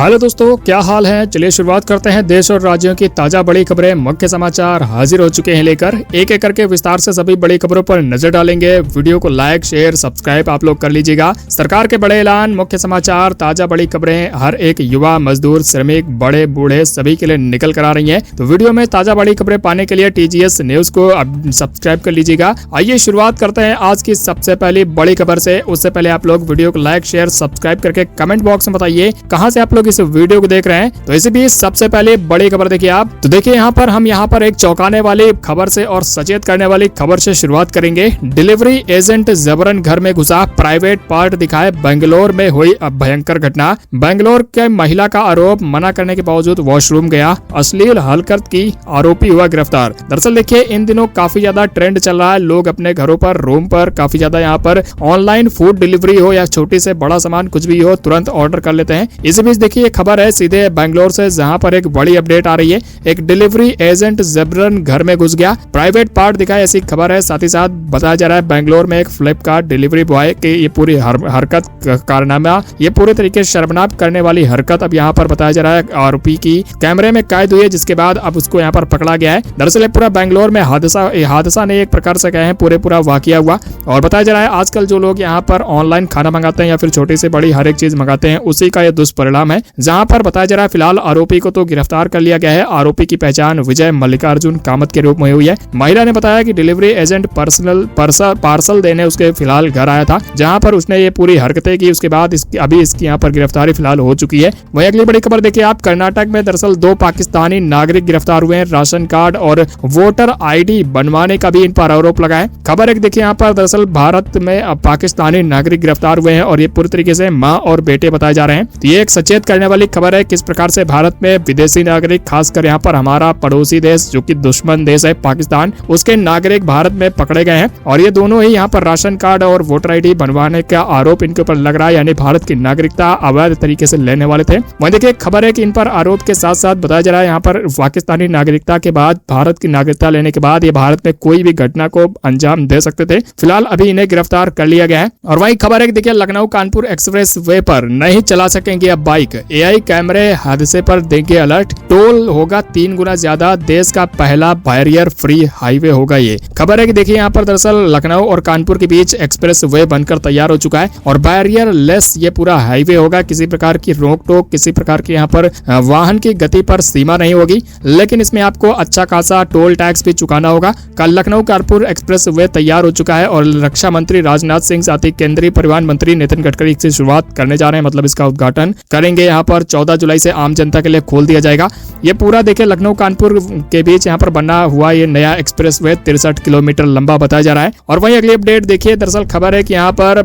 Hello दोस्तों, क्या हाल है। चलिए शुरुआत करते हैं देश और राज्यों की ताजा बड़ी खबरें। मुख्य समाचार हाजिर हो चुके हैं लेकर एक एक करके विस्तार से सभी बड़ी खबरों पर नजर डालेंगे। वीडियो को लाइक शेयर सब्सक्राइब आप लोग कर लीजिएगा। सरकार के बड़े ऐलान, मुख्य समाचार, ताजा बड़ी खबरें हर एक युवा, मजदूर, श्रमिक, बड़े बूढ़े सभी के लिए निकल कर आ रही है। तो वीडियो में ताजा बड़ी खबरें पाने के लिए TGS न्यूज को सब्सक्राइब कर लीजिएगा। आइए शुरुआत करते हैं आज की सबसे पहली बड़ी खबर से। उससे पहले आप लोग वीडियो को लाइक शेयर सब्सक्राइब करके कमेंट बॉक्स में बताइए कहां से आप लोग इस वीडियो को देख रहे हैं। तो इसी बीच सबसे पहले बड़ी खबर देखिए आप। तो देखिए यहाँ पर एक चौंकाने वाली खबर से और सचेत करने वाली खबर से शुरुआत करेंगे। डिलीवरी एजेंट जबरन घर में घुसा, प्राइवेट पार्ट दिखाए। बेंगलोर में हुई भयंकर घटना। बेंगलोर के महिला का आरोप, मना करने के बावजूद वॉशरूम गया, अश्लील हरकत की आरोपी हुआ गिरफ्तार। दरअसल देखिए इन दिनों काफी ज्यादा ट्रेंड चल रहा है। लोग अपने घरों पर, रूम पर काफी ज्यादा यहाँ पर ऑनलाइन फूड डिलीवरी हो या छोटी से बड़ा सामान कुछ भी हो तुरंत ऑर्डर कर लेते हैं। इसी बीच देखिए खबर है सीधे बेंगलोर से, जहां पर एक बड़ी अपडेट आ रही है। एक डिलीवरी एजेंट जबरन घर में घुस गया, प्राइवेट पार्ट दिखाए, ऐसी खबर है। साथ ही साथ बताया जा रहा है बेंगलोर में एक फ्लिपकार्ट डिलीवरी बॉय की ये पूरी हरकत, कारनामा, ये पूरे तरीके से शर्मनाक करने वाली हरकत अब यहाँ पर बताया जा रहा है आरोपी की कैमरे में कैद हुई है, जिसके बाद अब उसको यहाँ पर पकड़ा गया है। दरअसल पूरा बेंगलोर में हादसा नहीं एक प्रकार से कहे पूरा वाकया हुआ। और बताया जा रहा है आजकल जो लोग यहाँ पर ऑनलाइन खाना मंगाते हैं या फिर छोटी से बड़ी हर एक चीज मंगाते हैं, उसी का यह दुष्परिणाम है। जहां पर बताया जा रहा है फिलहाल आरोपी को तो गिरफ्तार कर लिया गया है। आरोपी की पहचान विजय मल्लिकार्जुन कामत के रूप में हुई है। महिला ने बताया कि डिलीवरी एजेंट पार्सल देने उसके फिलहाल घर आया था, जहां पर उसने ये पूरी हरकतें की। उसके बाद अभी इसकी यहाँ पर गिरफ्तारी फिलहाल हो चुकी है। वही अगली बड़ी खबर देखिए आप। कर्नाटक में दरअसल 2 पाकिस्तानी नागरिक गिरफ्तार हुए हैं। राशन कार्ड और वोटर ID बनवाने का भी इन पर आरोप लगा है। खबर एक देखिए यहाँ पर, दरअसल भारत में अब पाकिस्तानी नागरिक गिरफ्तार हुए हैं और ये पूरी तरीके से माँ और बेटे बताए जा रहे हैं। तो ये एक सचेत करने वाली खबर है किस प्रकार से भारत में विदेशी नागरिक, खासकर यहाँ पर हमारा पड़ोसी देश जो कि दुश्मन देश है पाकिस्तान, उसके नागरिक भारत में पकड़े गए हैं। और ये दोनों ही यहाँ पर राशन कार्ड और वोटर ID बनवाने का आरोप इनके ऊपर लग रहा है, यानी भारत की नागरिकता अवैध तरीके से लेने वाले थे। वहीं देखिए खबर है कि इन पर आरोप के साथ साथ बताया जा रहा है यहाँ पर पाकिस्तानी नागरिकता के बाद, भारत की नागरिकता लेने के बाद ये भारत में कोई भी घटना को अंजाम दे सकते थे। फिलहाल अभी इन्हें गिरफ्तार कर लिया गया है। और वही खबर है कि देखिए लखनऊ कानपुर एक्सप्रेस वे पर नहीं चला सकेंगे अब बाइक। AI कैमरे हादसे पर देंगे अलर्ट। टोल होगा 3 गुना ज्यादा। देश का पहला बैरियर फ्री हाईवे होगा ये। खबर है कि देखिए यहाँ पर दरअसल लखनऊ और कानपुर के बीच एक्सप्रेस वे बनकर तैयार हो चुका है और बैरियर लेस ये पूरा हाईवे होगा। किसी प्रकार की रोक टोक, किसी प्रकार की यहाँ पर वाहन की गति पर सीमा नहीं होगी, लेकिन इसमें आपको अच्छा खासा टोल टैक्स भी चुकाना होगा। कल लखनऊ कानपुर एक्सप्रेस वे तैयार हो चुका है और रक्षा मंत्री राजनाथ सिंह साथ ही केंद्रीय परिवहन मंत्री नितिन गडकरी से शुरुआत करने जा रहे हैं, मतलब इसका उद्घाटन करेंगे। यहाँ पर 14 जुलाई से आम जनता के लिए खोल दिया जाएगा। ये पूरा देखिए लखनऊ कानपुर के बीच यहाँ पर बना हुआ ये नया एक्सप्रेस वे 63 किलोमीटर लंबा बताया जा रहा है। और वहीं अगली अपडेट देखिए, दरअसल खबर है कि यहाँ पर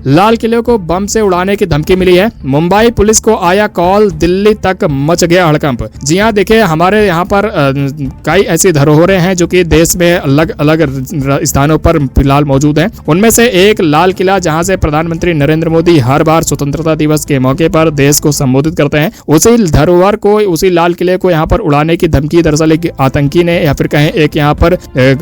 लाल किले को बम से उड़ाने की धमकी मिली है। मुंबई पुलिस को आया कॉल, दिल्ली तक मच गया हड़कंप। जी हाँ, देखिए हमारे यहाँ पर कई ऐसी धरोहरें हैं जो कि देश में अलग अलग स्थानों पर फिलहाल मौजूद हैं। उनमें से एक लाल किला, जहां से प्रधानमंत्री नरेंद्र मोदी हर बार स्वतंत्रता दिवस के मौके पर देश को संबोधित करते हैं। उसी धरोहर को, उसी लाल किले को यहाँ पर उड़ाने की धमकी दरअसल एक आतंकी ने या फिर कहें एक यहाँ पर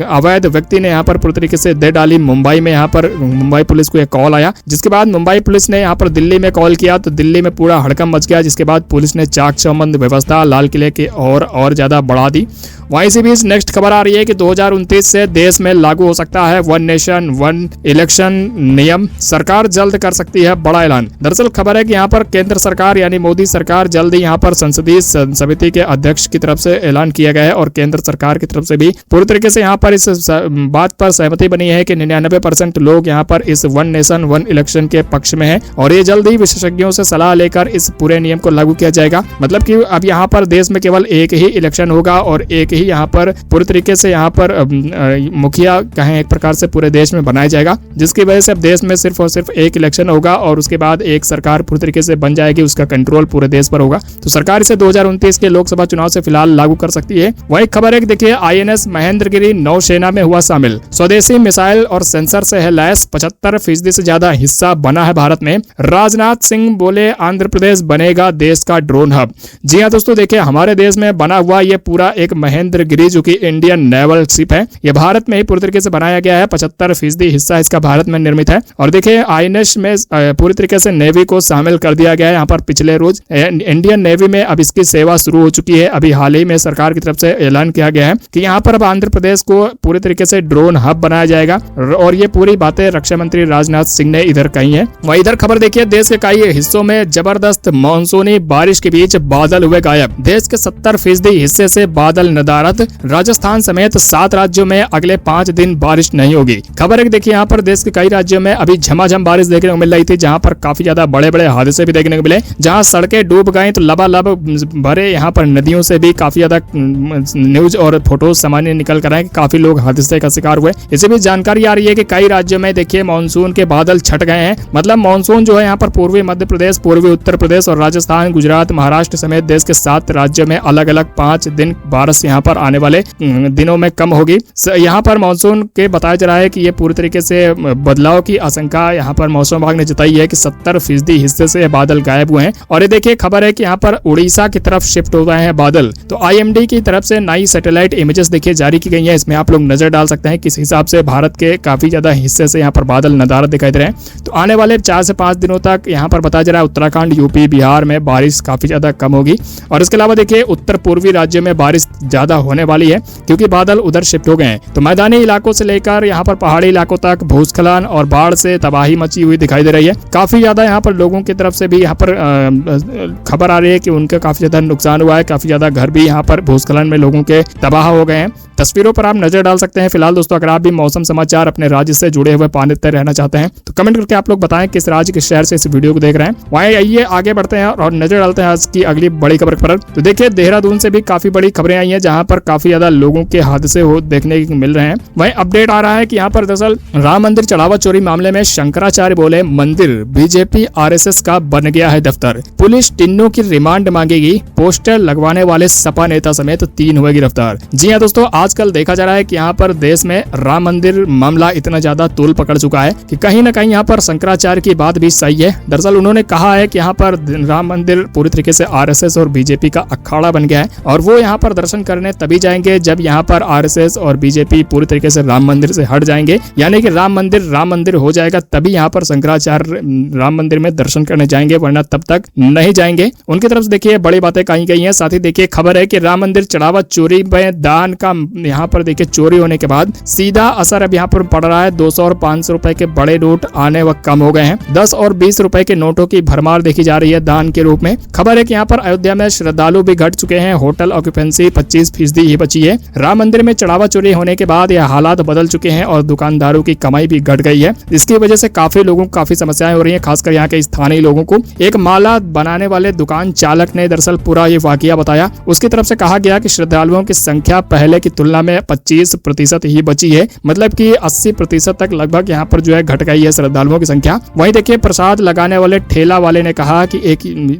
अवैध व्यक्ति ने यहाँ पर पूरी तरीके से दे डाली। मुंबई में यहाँ पर मुंबई पुलिस को एक कॉल आया, जिसके बाद मुंबई पुलिस ने यहाँ पर दिल्ली में कॉल किया तो दिल्ली में पूरा हड़कंप मच गया, जिसके बाद पुलिस ने चाक चौबंद व्यवस्था लाल किले की और ज्यादा बढ़ा दी। वहीं से भी नेक्स्ट खबर आ रही है कि 2029 से देश में लागू हो सकता है 1 नेशन 1 इलेक्शन नियम। सरकार जल्द कर सकती है बड़ा ऐलान। दरअसल खबर है कि यहाँ पर केंद्र सरकार यानी मोदी सरकार जल्द ही यहाँ पर संसदीय समिति के अध्यक्ष की तरफ से ऐलान किया गया है और केंद्र सरकार की तरफ से भी पूरी तरीके से यहाँ पर इस बात पर सहमति बनी है कि 99% लोग यहाँ पर इस 1 नेशन 1 इलेक्शन के पक्ष में है और ये जल्द ही विशेषज्ञों से सलाह लेकर इस पूरे नियम को लागू किया जाएगा। मतलब कि अब यहाँ पर देश में केवल एक ही इलेक्शन होगा और एक ही यहाँ पर पूरी तरीके से यहाँ पर मुखिया कहें एक प्रकार से पूरे देश में बनाया जाएगा, जिसकी वजह से अब देश में सिर्फ और सिर्फ एक इलेक्शन होगा और उसके बाद एक सरकार पूरी तरीके से बन जाएगी, उसका कंट्रोल पूरे देश पर होगा। तो सरकार इसे 2029 के लोकसभा चुनाव से फिलहाल लागू कर सकती है। वही खबर है कि देखिए INS महेंद्रगिरी नौसेना में हुआ शामिल। स्वदेशी मिसाइल और सेंसर से है लैस, 75% से ज्यादा हिस्सा बना है भारत में। राजनाथ सिंह बोले आंध्र प्रदेश बनेगा देश का ड्रोन हब। जी हाँ दोस्तों, देखिए हमारे देश में बना हुआ ये पूरा एक महेंद्रगिरी जो कि इंडियन नेवल शिप है, ये भारत में ही पूरी तरीके से बनाया गया है। 75% हिस्सा इसका भारत में निर्मित है। और देखिए INS में पूरी तरीके से नेवी को शामिल कर दिया गया है। यहाँ पर पिछले रोज इंडियन नेवी में अब इसकी सेवा शुरू हो चुकी है। अभी हाल ही में सरकार की तरफ से ऐलान किया गया है कि यहाँ पर अब आंध्र प्रदेश को पूरी तरीके से ड्रोन हब बनाया जाएगा और ये पूरी बातें रक्षा मंत्री राजनाथ सिंह ने इधर कही है। वहीं इधर खबर देखिए, देश के कई हिस्सों में जबरदस्त मानसूनी बारिश के बीच बादल हुए गायब। देश के 70% हिस्से से बादल नदारद। राजस्थान समेत 7 राज्यों में अगले 5 दिन बारिश नहीं होगी। खबर है कि देखिए यहाँ पर देश के कई राज्यों में अभी झमाझम बारिश देखने को मिल रही थी, जहाँ पर काफी ज्यादा बड़े बड़े हादसे भी देखने को मिले, जहाँ सड़कें डूब गई तो लबालब भरे यहाँ पर नदियों से भी काफी ज्यादा न्यूज और फोटो सामान्य निकल कर आए, काफी लोग हादसे का शिकार हुए। इसे भी जानकारी आ रही है कि कई राज्यों में देखिए मानसून के बादल छट गए हैं। मतलब मानसून जो है यहाँ पर पूर्वी मध्य प्रदेश, पूर्वी उत्तर प्रदेश और राजस्थान, गुजरात, महाराष्ट्र समेत देश के 7 राज्यों में अलग अलग 5 दिन बारिश यहाँ पर आने वाले दिनों में कम होगी। यहाँ पर मानसून के बताया जा रहा है कि ये पूरी तरीके से बदलाव की आशंका यहाँ पर मौसम विभाग ने जताई है कि 70% हिस्से से बादल गायब हुए हैं। और ये देखिए खबर है कि यहाँ पर उड़ीसा की तरफ शिफ्ट हो रहे हैं बादल। तो IMD की तरफ से नई सैटेलाइट इमेजेस देखिए जारी की गई है, इसमें आप लोग नजर डाल सकते हैं किस हिसाब से भारत के काफी ज्यादा हिस्से से यहाँ पर बादल नदारद दिखाई दे रहे हैं। तो आने वाले 4 से 5 दिनों तक यहाँ पर बताया जा रहा है उत्तराखंड, यूपी, बिहार में बारिश काफी ज्यादा कम होगी। और इसके अलावा देखिए उत्तर पूर्वी राज्यों में बारिश ज्यादा होने वाली है क्योंकि बादल उधर शिफ्ट हो गए हैं। तो मैदानी इलाकों से लेकर यहाँ पर पहाड़ी इलाकों तक भूस्खलन और बाढ़ से तबाही मची हुई दिखाई दे रही है। काफी ज्यादा यहाँ पर लोगों की तरफ से भी यहाँ पर खबर आ रही है कि उनका काफी ज्यादा नुकसान हुआ है, काफी ज्यादा घर भी यहाँ पर भूस्खलन में लोगों के तबाह हो गए हैं। तस्वीरों पर आप नजर डाल सकते हैं। फिलहाल दोस्तों अगर आप भी मौसम समाचार अपने राज्य से जुड़े हुए पाते रहना चाहते हैं तो कमेंट करके आप लोग बताएं किस राज्य किस शहर से इस वीडियो को देख रहे हैं। वहीं आइए आगे बढ़ते हैं और नजर डालते हैं आज की अगली बड़ी खबर पर। तो देखिए देहरादून से भी काफी बड़ी खबरें आई हैं, जहां पर काफी ज्यादा लोगों के हादसे हो देखने को मिल रहे हैं। वहीं अपडेट आ रहा है कि यहाँ पर दरअसल राम मंदिर चढ़ावा चोरी मामले में शंकराचार्य बोले मंदिर बीजेपी RSS का बन गया है दफ्तर। पुलिस टिन्नू की रिमांड मांगेगी। पोस्टर लगवाने वाले सपा नेता समेत 3 हुए गिरफ्तार। जी हाँ दोस्तों, आजकल देखा जा रहा है कि यहाँ पर देश में राम मंदिर मामला इतना ज्यादा तूल पकड़ चुका है कि कहीं ना कहीं यहाँ पर शंकराचार्य की बात भी सही है। दरअसल उन्होंने कहा है कि यहाँ पर राम मंदिर पूरी तरीके से RSS और बीजेपी का अखाड़ा बन गया है और वो यहाँ पर दर्शन करने तभी जाएंगे जब यहाँ पर RSS और बीजेपी पूरी तरीके से राम मंदिर से हट जाएंगे, यानी कि राम मंदिर हो जाएगा तभी यहाँ पर शंकराचार्य राम मंदिर में दर्शन करने जाएंगे, वरना तब तक नहीं जाएंगे। उनकी तरफ से देखिए बड़ी बातें कही गई हैं। साथ ही देखिए खबर है कि राम मंदिर चढ़ावा चोरी में दान का यहाँ पर देखिए चोरी होने के बाद सीधा असर अब यहाँ पर पड़ रहा है। 200 और 500 रुपए के बड़े नोट आने वक्त कम हो गए हैं। 10 और 20 रुपए के नोटों की भरमार देखी जा रही है दान के रूप में। खबर है कि यहाँ पर अयोध्या में श्रद्धालु भी घट चुके हैं। होटल ऑक्यूपेंसी 25% ही बची है। राम मंदिर में चढ़ावा चोरी होने के बाद यह हालात बदल चुके हैं और दुकानदारों की कमाई भी घट गई है। इसकी वजह से काफी लोगों को काफी समस्याएं हो रही है, खासकर यहाँ के स्थानीय लोगों को। एक माला बनाने वाले दुकान चालक ने दरअसल पूरा ये वाकया बताया। उसकी तरफ से कहा गया कि श्रद्धालुओं की संख्या पहले की तुलना में 25% ही बची है, मतलब कि 80% तक लगभग यहाँ पर जो है घट गई है श्रद्धालुओं की संख्या। वहीं देखिए प्रसाद लगाने वाले ठेला वाले ने कहा कि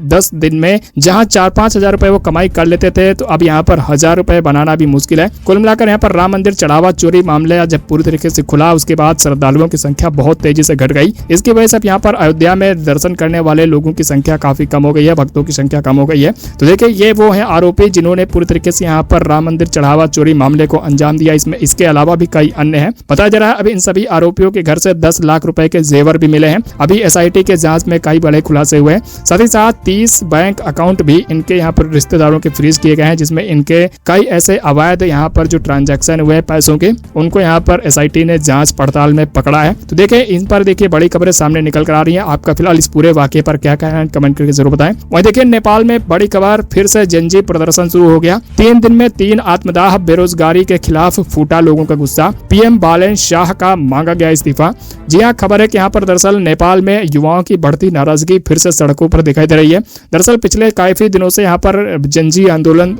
10 दिन में जहां 4-5 हजार रुपए वो कमाई कर लेते थे, तो अब यहाँ पर 1000 रुपए बनाना भी मुश्किल है। कुल मिलाकर यहाँ पर राम मंदिर चढ़ावा चोरी मामले जब पूरी तरीके से खुला, उसके बाद श्रद्धालुओं की संख्या बहुत तेजी से घट गई। इसकी वजह से अब यहाँ पर अयोध्या में दर्शन करने वाले लोगों की संख्या काफी कम हो गई है, भक्तों की संख्या कम हो गई है। तो देखिए ये वो है आरोपी जिन्होंने पूरी तरीके से यहाँ पर राम मंदिर चढ़ावा चोरी मामले को अंजाम दिया। इसमें इसके अलावा भी कई अन्य हैं। बताया जा रहा है अभी इन सभी आरोपियों के घर से 10 लाख रुपए के जेवर भी मिले हैं। अभी SIT के जांच में कई बड़े खुलासे हुए हैं। साथ ही साथ 30 बैंक अकाउंट भी इनके यहाँ पर रिश्तेदारों के फ्रीज किए गए हैं, जिसमें इनके कई ऐसे अवैध यहाँ पर जो ट्रांजैक्शन हुए पैसों के, उनको यहाँ पर SIT ने जांच पड़ताल में पकड़ा है। तो देखिए इन पर देखिए बड़ी खबरें सामने निकल कर आ रही है। आपका फिलहाल इस पूरे वाकये पर क्या कहना है कमेंट करके जरूर बताएं। वहीं देखिए नेपाल में बड़ी खबर, फिर से जनजी प्रदर्शन शुरू हो गया। 3 दिन में 3 आत्मदाह। बेरोजगारी के खिलाफ फूटा लोगों का गुस्सा। PM बालेन शाह का मांगा गया इस्तीफा। जी हाँ, खबर है कि यहाँ पर दरअसल नेपाल में युवाओं की बढ़ती नाराजगी फिर से सड़कों पर दिखाई दे रही है। दरअसल पिछले काफी दिनों से यहाँ पर जनजी आंदोलन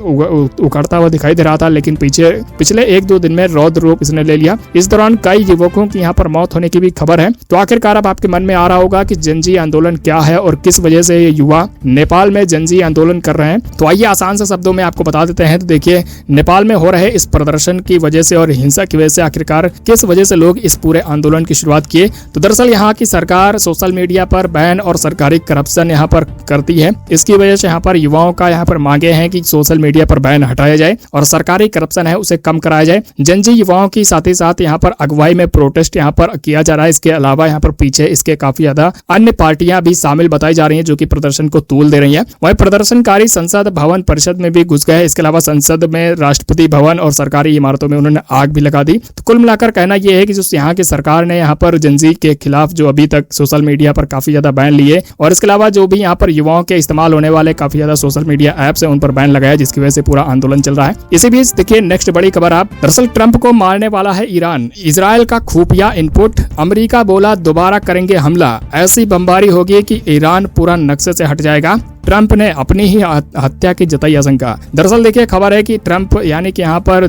उखड़ता हुआ दिखाई दे रहा था, लेकिन पिछले 1-2 दिन में रौद्र रूप इसने ले लिया। इस दौरान कई युवकों की यहाँ पर मौत होने की भी खबर है। तो आखिरकार अब आपके मन में आ रहा होगा कि जनजी आंदोलन क्या है और किस वजह से ये युवा नेपाल में जनजी आंदोलन कर रहे हैं। तो आइए आसान से शब्दों में आपको बता देते हैं। तो देखिए नेपाल में हो रहे इस प्रदर्शन की वजह से और हिंसा की वजह से आखिरकार किस वजह से लोग इस पूरे आंदोलन की शुरुआत किए। तो दरअसल यहाँ की सरकार सोशल मीडिया पर बैन और सरकारी करप्शन यहाँ पर करती है। इसकी वजह से यहाँ पर युवाओं का यहाँ पर मांगे हैं कि सोशल मीडिया पर बैन हटाया जाए और सरकारी करप्शन है उसे कम कराया जाए। जनजी युवाओं की साथ ही साथ यहाँ पर अगुवाई में प्रोटेस्ट यहाँ पर किया जा रहा है। इसके अलावा यहाँ पर पीछे इसके काफी ज्यादा अन्य पार्टियां भी शामिल बताई जा रही हैं जो कि प्रदर्शन को तूल दे रही हैं। वहीं प्रदर्शनकारी संसद भवन परिषद में भी घुस गए। इसके अलावा संसद में, राष्ट्रपति भवन और सरकारी इमारतों में उन्होंने आग भी लगा दी। तो कुल मिलाकर कहना यह है कि जो यहाँ की सरकार ने यहाँ पर जनजी के खिलाफ जो अभी तक सोशल मीडिया पर काफी ज्यादा बैन लिए और इसके अलावा जो भी यहाँ पर युवाओं के इस्तेमाल होने वाले काफी ज्यादा सोशल मीडिया ऐप्स है उन पर बैन लगाया, जिसकी वजह से पूरा आंदोलन चल रहा है। इसी बीच देखिए नेक्स्ट बड़ी खबर आप, दरअसल ट्रंप को मारने वाला है ईरान, इजराइल का खुफिया इनपुट, अमेरिका बोला दोबारा करेंगे हमला, ऐसी बमबारी होगी कि ईरान पूरा नक्शे से हट जाएगा, ट्रंप ने अपनी ही हत्या की जताई आशंका। दरअसल देखिए खबर है कि ट्रंप यानी कि यहाँ पर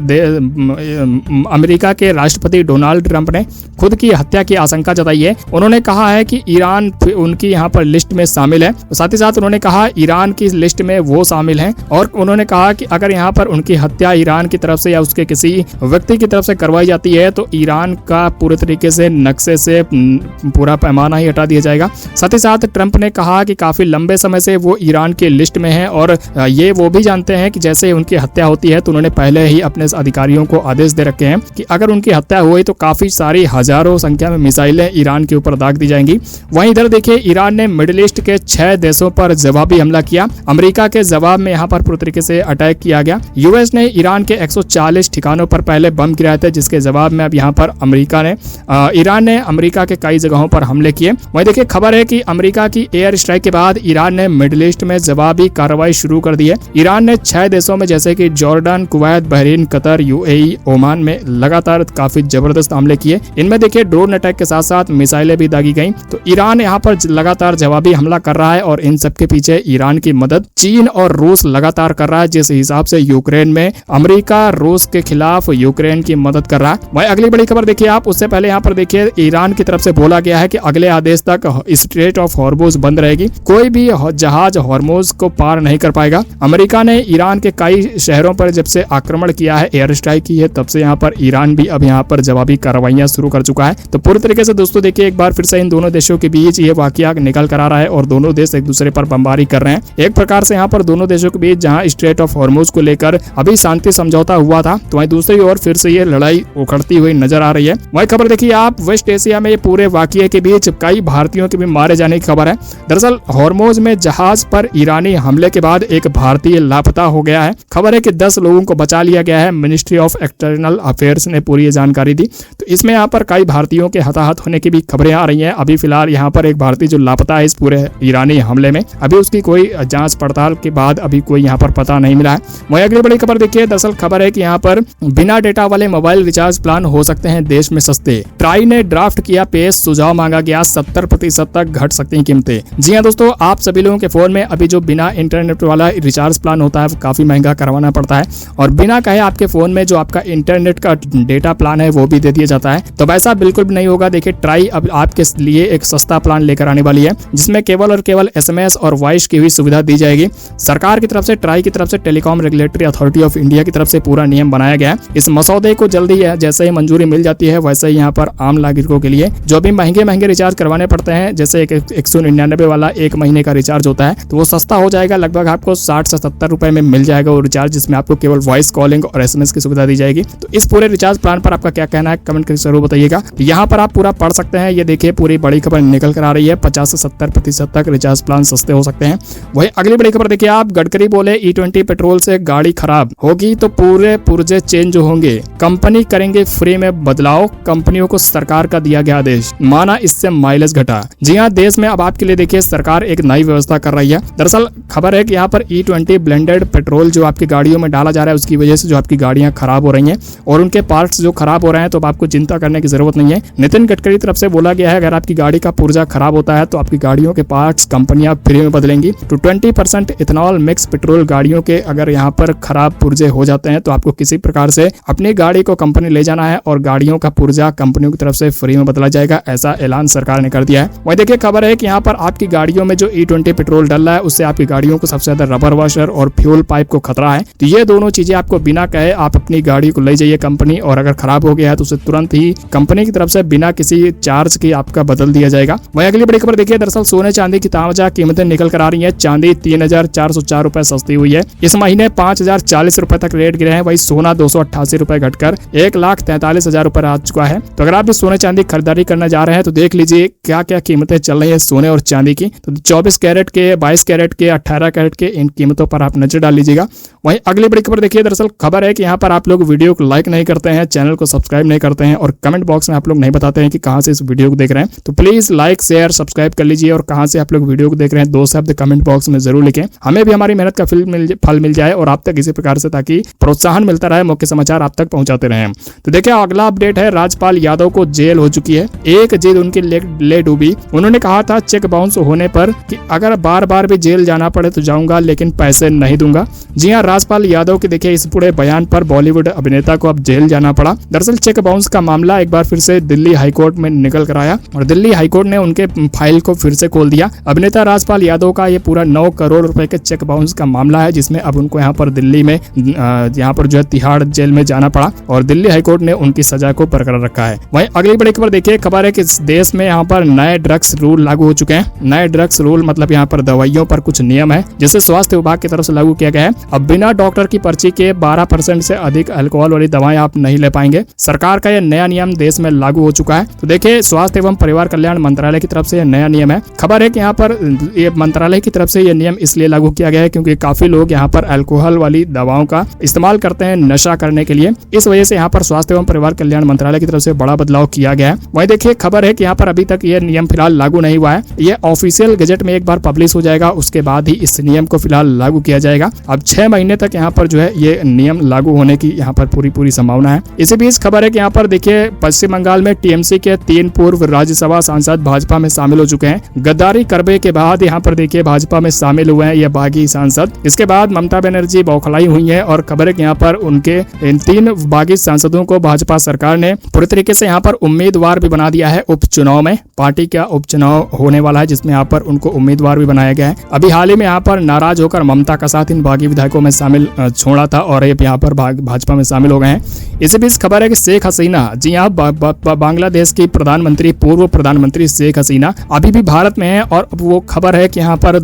अमेरिका के राष्ट्रपति डोनाल्ड ट्रंप ने खुद की हत्या की आशंका जताई है। उन्होंने कहा है कि ईरान उनकी यहाँ पर लिस्ट में शामिल है। साथ ही साथ उन्होंने कहा ईरान की लिस्ट में वो शामिल हैं और उन्होंने कहा कि अगर यहाँ पर उनकी हत्या ईरान की तरफ से या उसके किसी व्यक्ति की तरफ से करवाई जाती है तो ईरान का पूरे तरीके से नक्शे से पूरा पैमाना ही हटा दिया जाएगा। साथ ही साथ ट्रंप ने कहा कि काफी लंबे समय से वो ईरान के लिस्ट में है और ये वो भी जानते हैं कि जैसे उनकी हत्या होती है तो उन्होंने पहले ही अपने अधिकारियों को आदेश दे रखे हैं कि अगर उनकी हत्या हुई तो काफी सारी हजारों संख्या में मिसाइलें ईरान के ऊपर दाग दी जाएंगी। वहीं इधर देखिए ईरान ने मिडिल ईस्ट के 6 देशों पर जवाबी हमला किया। अमेरिका के जवाब में यहाँ पर पूरी तरीके से अटैक किया गया। यूएस ने ईरान के 140 ठिकानों पर पहले बम गिराए थे, जिसके जवाब में अब यहाँ पर ईरान ने अमेरिका के कई जगहों पर हमले किए। वहीं देखिए खबर है कि अमेरिका की एयर स्ट्राइक के बाद ईरान ने मिडिल ईस्ट में जवाबी कार्रवाई शुरू कर दी है। ईरान ने 6 देशों में जैसे कि Jordan, Kuwait, Bahrain, Qatar, UAE, Oman में लगातार काफी जबरदस्त हमले किए। इनमें देखिए ड्रोन अटैक के साथ साथ मिसाइलें भी दागी गईं। तो ईरान यहाँ पर लगातार जवाबी हमला कर रहा है और इन सब के पीछे ईरान की मदद चीन और रूस लगातार कर रहा है। जिस हिसाब से यूक्रेन में अमेरिका रूस के खिलाफ यूक्रेन की मदद कर रहा है। वही अगली बड़ी खबर देखिए आप, उससे पहले यहाँ पर देखिए ईरान की तरफ से बोला गया है कि अगले आदेश तक स्ट्रेट ऑफ हॉर्मुज बंद रहेगी, कोई भी जहाज हॉर्मुज को पार नहीं कर पाएगा। अमेरिका ने ईरान के कई शहरों पर जब से आक्रमण किया है, एयर स्ट्राइक की है, तब से यहाँ पर ईरान भी अब यहाँ पर जवाबी कार्रवाइयां शुरू कर चुका है। तो पूरी तरीके से दोस्तों देखिए एक बार फिर से इन दोनों देशों के बीच ये वाकया निकल कर आ रहा है और दोनों देश एक दूसरे पर बमबारी कर रहे हैं। एक प्रकार से यहाँ पर दोनों देशों के बीच जहाँ स्ट्रेट ऑफ हॉर्मुज को लेकर अभी शांति समझौता हुआ था, तो वहीं दूसरी ओर फिर से ये लड़ाई उखड़ती हुई नजर आ रही है। वही खबर देखिए आप, वेस्ट एशिया में पूरे वाकये के बीच कई भारतीयों के भी मारे जाने की खबर है। दरअसल हॉर्मुज में जहाज पर ईरानी हमले के बाद एक भारतीय लापता हो गया है। खबर है कि 10 लोगों को बचा लिया गया है। मिनिस्ट्री ऑफ एक्सटर्नल अफेयर्स ने पूरी जानकारी दी। तो इसमें यहाँ पर कई भारतीयों के हताहत होने की भी खबरें आ रही हैं। अभी फिलहाल यहाँ पर एक भारतीय जो लापता है इस पूरे ईरानी हमले में, अभी उसकी कोई जांच पड़ताल के बाद अभी कोई यहाँ पर पता नहीं मिला है। वही अगली बड़ी खबर देखिए, दरअसल खबर है कि यहाँ पर बिना डेटा वाले मोबाइल रिचार्ज प्लान हो सकते हैं देश में सस्ते। ट्राई ने ड्राफ्ट किया पेश, सुझाव मांगा गया, 70% तक घट सकती हैं कीमतें। जी हाँ दोस्तों, आप सभी लोगों के फोन में अभी जो बिना इंटरनेट वाला रिचार्ज प्लान होता है वो काफी महंगा करवाना पड़ता है और बिना कहे आपके फोन में जो आपका इंटरनेट का डेटा प्लान है वो भी दे दिया जाता है। तो वैसा बिल्कुल भी नहीं होगा। देखिए ट्राई अब आपके लिए एक सस्ता प्लान लेकर आने वाली है, जिसमें केवल और केवल SMS और वॉइस की भी सुविधा दी जाएगी। सरकार की तरफ से, ट्राई की तरफ से, telecom regulatory authority of India की तरफ से पूरा नियम बनाया गया है। इस मसौदे को जल्दी जैसे ही मंजूरी मिल जाती है, वैसे ही यहाँ पर आम नागरिकों के लिए जो भी महंगे रिचार्ज करवाने पड़ते हैं, जैसे 199 वाला 1 महीने का रिचार्ज होता है, तो वो सस्ता हो जाएगा। लगभग आपको 60 से 70 रुपए में मिल जाएगा वो रिचार्ज, जिसमें आपको केवल वॉइस कॉलिंग और SMS की सुविधा दी जाएगी। तो इस पूरे रिचार्ज प्लान पर आपका क्या कहना है, कमेंट करके जरूर बताइएगा। यहाँ पर आप पूरा पढ़ सकते हैं। ये देखिए पूरी बड़ी खबर निकल कर आ रही है, 50 से 70% तक रिचार्ज प्लान सस्ते हो सकते हैं। वही अगली बड़ी खबर देखिए आप, गडकरी बोले E20 पेट्रोल से गाड़ी खराब होगी तो पूरे पुर्जे चेंज होंगे, कंपनी करेंगे फ्री में बदलाव, कंपनियों को सरकार का दिया गया आदेश, माना इससे माइलेज घटा। जी हाँ, देश में अब आपके लिए देखिए सरकार एक नई व्यवस्था कर रही है। दरअसल खबर है कि यहाँ पर E20 ब्लेंडेड पेट्रोल जो आपकी गाड़ियों में डाला जा रहा है, उसकी वजह से जो आपकी गाड़ियां खराब हो रही हैं और उनके पार्ट्स जो खराब हो रहे हैं, तो आपको चिंता करने की जरूरत नहीं है। नितिन गडकरी तरफ से बोला गया है अगर आपकी गाड़ी का पुर्जा खराब होता है तो आपकी गाड़ियों के पार्ट्स कंपनियां फ्री में बदलेंगी। तो 20% इथेनॉल मिक्स पेट्रोल गाड़ियों के अगर यहाँ पर खराब पुर्जे हो जाते हैं तो आपको किसी प्रकार से अपनी गाड़ी को कंपनी ले जाना है और गाड़ियों का पुर्जा कंपनियों की तरफ से फ्री में बदला जाएगा, ऐसा ऐलान सरकार ने कर दिया है। वही देखिए खबर है कि यहाँ पर आपकी गाड़ियों में जो E20 पेट्रोल डल चल रहा है उससे आपकी गाड़ियों को सबसे ज्यादा रबर वॉशर और फ्यूल पाइप को खतरा है। तो ये दोनों चीजें आपको बिना कहे आप अपनी गाड़ी को ले जाइए कंपनी, और अगर खराब हो गया है तो उसे तुरंत ही कंपनी की तरफ से बिना किसी चार्ज के आपका बदल दिया जाएगा। वहीं अगली बड़ी खबर देखिए, दरअसल सोने चांदी की ताजा कीमतें निकल कर आ रही है। चांदी 3,404 रुपए सस्ती हुई है। इस महीने 5,040 रुपए तक रेट गिरे हैं। वही सोना 288 रुपए घटकर 1,43,000 रुपए आ चुका है। तो अगर आप भी सोने चांदी खरीदारी करने जा रहे हैं तो देख लीजिए क्या क्या कीमतें चल रही है सोने और चांदी की। तो 24 कैरेट के, 22 कैरेट के, 18 कैरेट के इन कीमतों पर आप नजर डाल लीजिएगा। वहीं अगली बड़ी खबर देखिए, दरअसल खबर है कि यहाँ पर आप लोग वीडियो को लाइक नहीं करते हैं, चैनल को सब्सक्राइब नहीं करते हैं, और कमेंट बॉक्स में आप लोग नहीं बताते हैं कि कहां से इस वीडियो को देख रहे हैं। तो प्लीज लाइक शेयर सब्सक्राइब कर लीजिए, और कहां से आप लोग वीडियो को देख रहे हैं 2 शब्द कमेंट बॉक्स में जरूर लिखें। हमें भी हमारी मेहनत का फल मिल जाए और आप तक इसी प्रकार से, ताकि प्रोत्साहन मिलता रहे, मुख्य समाचार आप तक पहुंचाते रहे। तो देखिए अगला अपडेट है, राजपाल यादव को जेल हो चुकी है। एक जिद उनकी ले डूबी। उन्होंने कहा था चेक बाउंस होने पर कि अगर बार बार भी जेल जाना पड़े तो जाऊंगा, लेकिन पैसे नहीं दूंगा। जी हां, राजपाल यादव के देखिए इस पूरे बयान पर बॉलीवुड अभिनेता को अब जेल जाना पड़ा। दरअसल चेक बाउंस का मामला एक बार फिर से दिल्ली हाईकोर्ट में निकल कर आया और दिल्ली हाईकोर्ट ने उनके फाइल को फिर से खोल दिया। अभिनेता राजपाल यादव का ये पूरा 9 करोड़ रुपए के चेक बाउंस का मामला है, जिसमें अब उनको यहाँ पर दिल्ली में यहाँ पर जो है तिहाड़ जेल में जाना पड़ा, और दिल्ली हाईकोर्ट ने उनकी सजा को बरकरार रखा है। वहीं अगली बड़ी खबर देखिए, खबर है कि देश में यहाँ पर नए ड्रग्स रूल लागू हो चुके हैं। नए ड्रग्स रूल मतलब यहाँ पर दवाइयों पर कुछ नियम है जिसे स्वास्थ्य विभाग की तरफ से लागू किया गया है। अब बिना डॉक्टर की पर्ची के 12% से अधिक अल्कोहल वाली दवाएं आप नहीं ले पाएंगे। सरकार का यह नया नियम देश में लागू हो चुका है। तो देखिए स्वास्थ्य एवं परिवार कल्याण मंत्रालय की तरफ से यह नया नियम है। खबर है कि यहाँ पर ये मंत्रालय की तरफ से यह नियम इसलिए लागू किया गया है क्योंकि काफी लोग यहाँ पर अल्कोहल वाली दवाओं का इस्तेमाल करते हैं नशा करने के लिए। इस वजह से यहाँ पर स्वास्थ्य एवं परिवार कल्याण मंत्रालय की तरफ से बड़ा बदलाव किया गया है। वहीं देखिए खबर है कि यहाँ पर अभी तक यह नियम फिलहाल लागू नहीं हुआ है। ये ऑफिशियल गजट में एक बार पब्लिश हो जाएगा, उसके बाद ही इस नियम को फिलहाल लागू किया जाएगा। अब 6 महीने तक यहाँ पर जो है ये नियम लागू होने की यहाँ पर पूरी संभावना है। इसी बीच खबर है कि यहाँ पर देखिए पश्चिम बंगाल में टीएमसी के 3 पूर्व राज्यसभा सांसद भाजपा में शामिल हो चुके हैं। गद्दारी करने के बाद यहाँ पर देखिए भाजपा में शामिल हुए हैं ये बागी सांसद। इसके बाद ममता बनर्जी बौखलाई हुई है, और खबर है कि यहाँ पर उनके इन 3 बागी सांसदों को भाजपा सरकार ने पूरी तरीके से यहाँ पर उम्मीदवार भी बना दिया है उपचुनाव में। पार्टी का उपचुनाव होने वाला है जिसमें यहाँ पर उनको उम्मीदवार भी बनाया गया है। अभी हाल ही में यहाँ पर नाराज होकर ममता का साथ इन बागी विधायकों में शामिल छोड़ा था, और ये यहाँ पर भाजपा में शामिल हो गए हैं। इसी बीच खबर है कि शेख हसीना, जी हाँ, बांग्लादेश की प्रधानमंत्री, पूर्व प्रधानमंत्री शेख हसीना अभी भी भारत में है, और वो खबर है कि यहाँ पर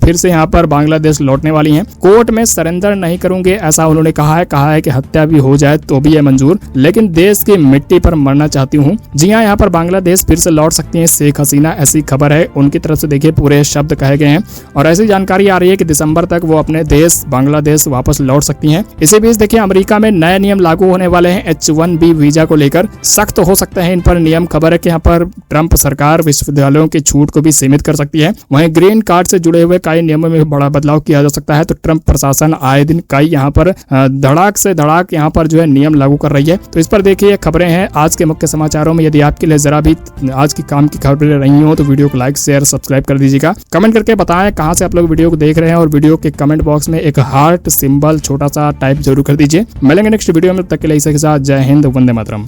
फिर से यहाँ पर बांग्लादेश लौटने वाली हैं। कोर्ट में सरेंडर नहीं करूंगे ऐसा उन्होंने कहा है कि हत्या भी हो जाए तो भी है मंजूर, लेकिन देश की मिट्टी पर मरना चाहती हूँ। जी हाँ, यहाँ पर बांग्लादेश फिर से लौट सकती है शेख हसीना, ऐसी खबर है। उनकी तरफ से देखिए पूरे शब्द कहे गए हैं, और ऐसी जानकारी आ रही है कि दिसंबर तक वो अपने देश बांग्लादेश वापस लौट सकती हैं। इसी बीच देखिए अमेरिका में नए नियम लागू होने वाले हैं H-1B वीजा को लेकर। सख्त हो सकते हैं इन पर नियम। खबर है कि यहाँ पर ट्रंप सरकार विश्वविद्यालयों की छूट को भी सीमित कर सकती है। वहीं ग्रीन कार्ड से जुड़े हुए कई नियमों में बड़ा बदलाव किया जा सकता है। तो ट्रंप प्रशासन आए दिन कई यहाँ पर धड़ाक से धड़ाक यहाँ पर जो है नियम लागू कर रही है। तो इस पर देखिए खबरें हैं आज के मुख्य समाचारों में। यदि आपके लिए जरा भी आज की काम की खबरें रही हो तो वीडियो को लाइक शेयर सब्सक्राइब कर दीजिएगा। कमेंट करके बताएं कहां से आप लोग वीडियो को देख रहे हैं, और वीडियो के कमेंट बॉक्स में एक हार्ट सिंबल छोटा सा टाइप जरूर कर दीजिए। मिलेंगे नेक्स्ट वीडियो में, तब तक के लिए इसी के साथ जय हिंद, वंदे मातरम।